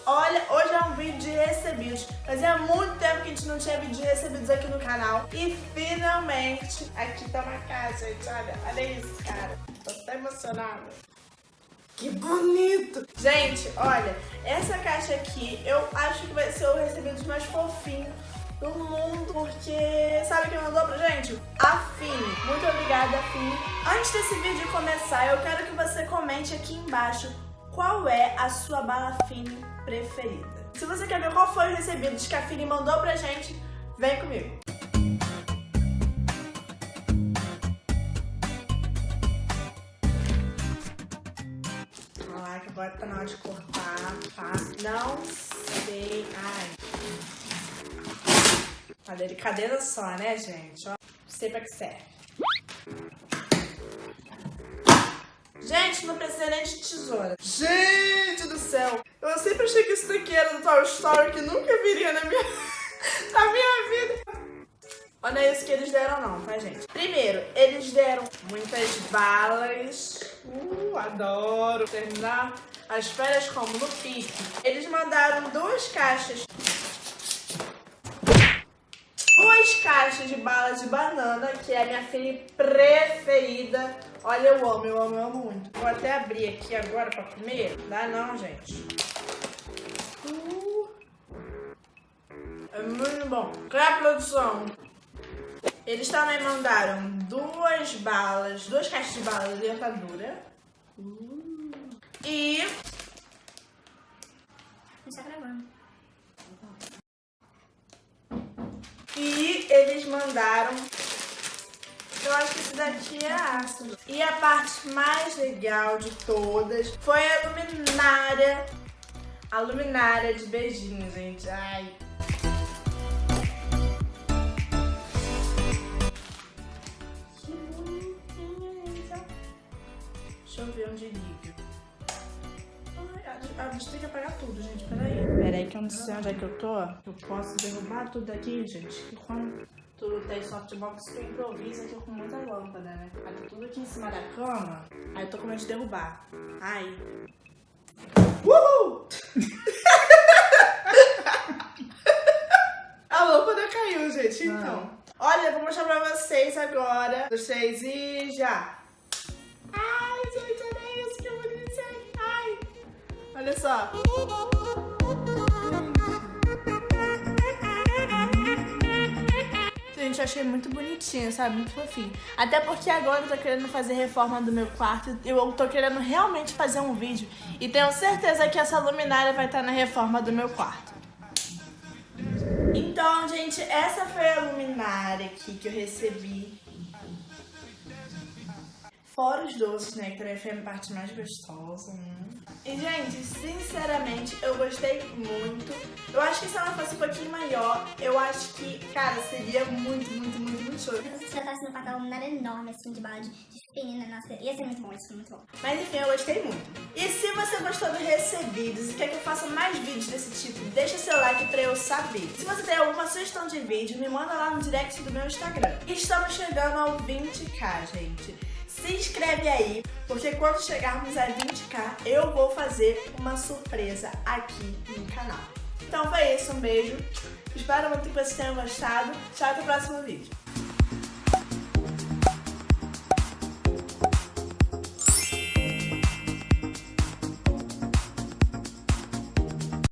Olha, hoje é um vídeo de recebidos. Fazia muito tempo que a gente não tinha vídeo de recebidos aqui no canal. E finalmente, aqui tá uma caixa, gente. Olha isso, cara. Tô até emocionada. Que bonito! Gente, olha, essa caixa aqui, eu acho que vai ser o recebidos mais fofinho do mundo, porque sabe quem mandou pra gente? A Fini. Muito obrigada, Fini. Antes desse vídeo começar, eu quero que você comente aqui embaixo qual é a sua bala Fini preferida. Se você quer ver qual foi o recebidos que a Fini mandou pra gente, vem comigo. Que agora tá na hora de cortar, tá? Não sei. Ai. A delicadeza só, né, gente? Ó, não sei pra que serve. Gente, não precisa nem de tesoura. Gente do céu! Eu sempre achei que isso daqui era do Toy Story, que nunca viria na minha vida. Olha isso que eles deram não, tá, gente? Primeiro, eles deram muitas balas. Adoro terminar as férias como no pique. Eles mandaram duas caixas de balas de banana, que é a minha Fini preferida. Olha, eu amo muito. Vou até abrir aqui agora pra comer. Dá não, gente. É muito bom. Qual é a produção? Eles também mandaram duas caixas de balas de dentadura. E... Está gravando. E eles mandaram... Eu acho que esse daqui é ácido. E a parte mais legal de todas foi a luminária. A luminária de beijinho, gente. Ai... Deixa eu ver onde liga. A gente tem que apagar tudo, gente. Peraí que eu não sei onde é que eu tô. Eu posso derrubar tudo aqui, gente. Que quando tu tem softbox, tu improvisa aqui com muita lâmpada, né? Aí tá tudo aqui em cima da cama. Aí eu tô com medo de derrubar. Ai. Uhul! A lâmpada caiu, gente. Então. Olha, eu vou mostrar pra vocês agora. Vocês e já. Ai, gente, olha isso, que bonitinho. Ai. Olha só. Gente, eu achei muito bonitinho, sabe? Muito fofinho. Até porque agora eu tô querendo fazer reforma do meu quarto. Eu tô querendo realmente fazer um vídeo. E tenho certeza que essa luminária vai estar na reforma do meu quarto. Então, gente, essa foi a luminária aqui que eu recebi. Fora os doces, né? Que também foi a parte mais gostosa, né? E, gente, sinceramente, eu gostei muito. Eu acho que se ela fosse um pouquinho maior, eu acho que, cara, seria muito show. Se tratasse no papel luminária enorme, assim, de bala de fina, nossa, ia ser muito bom, isso foi muito bom. Mas, enfim, eu gostei muito. E se você gostou do Recebidos e quer que eu faça mais vídeos desse tipo, deixa seu like pra eu saber. Se você tem alguma sugestão de vídeo, me manda lá no direct do meu Instagram. E estamos chegando ao 20k, gente. Se inscreve aí, porque quando chegarmos a 20k, eu vou fazer uma surpresa aqui no canal. Então foi isso, um beijo. Espero muito que vocês tenham gostado. Tchau, até o próximo vídeo.